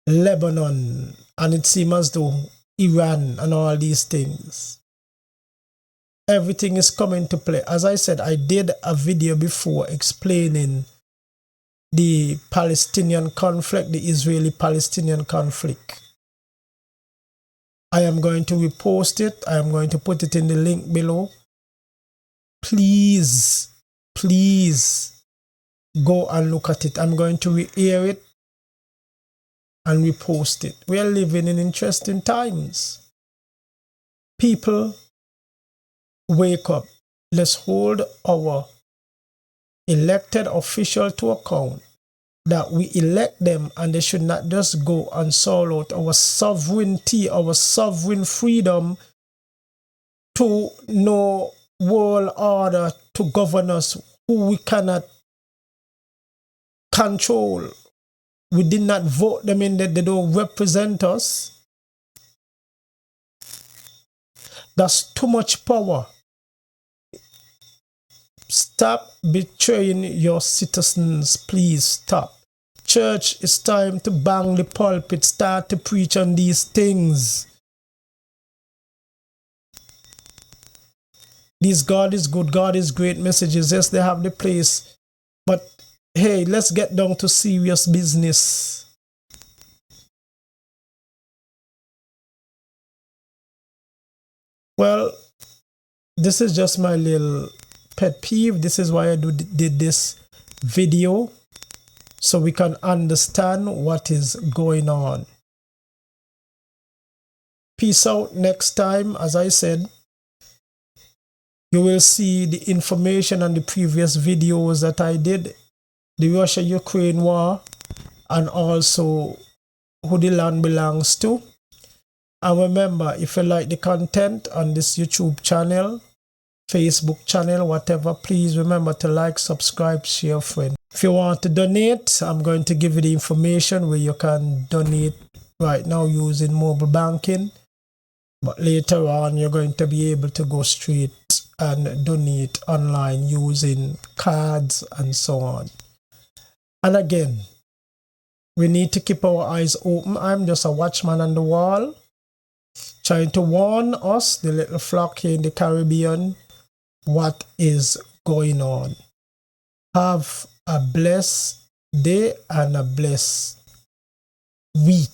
Lebanon. And it seems as though Iran and all these things. Everything is coming to play. As I said, I did a video before explaining the Palestinian conflict, the Israeli-Palestinian conflict. I am going to repost it. I am going to put it in the link below. Please, please go and look at it. I'm going to re-air it and repost it. We are living in interesting times. People, wake up. Let's hold our elected official to account that we elect them, and they should not just go and sell out our sovereignty, our sovereign freedom to no world order to govern us who we cannot control. We did not vote them in, that they don't represent us. That's too much power. Stop betraying your citizens, please stop. Church, it's time to bang the pulpit, start to preach on these things. These God is good, God is great messages, yes, they have the place. But hey, let's get down to serious business. Well, this is just my little pet peeve. This is why I did this video, so we can understand what is going on. Peace out. Next time, as I said, you will see the information on the previous videos that I did, the Russia-Ukraine war, and also who the land belongs to. And remember, if you like the content on this YouTube channel, Facebook channel, whatever, please remember to like, subscribe, share, friend. If you want to donate, I'm going to give you the information where you can donate right now using mobile banking. But later on, you're going to be able to go straight and donate online using cards and so on. And again, we need to keep our eyes open. I'm just a watchman on the wall, trying to warn us, the little flock here in the Caribbean, what is going on. Have a blessed day and a blessed week.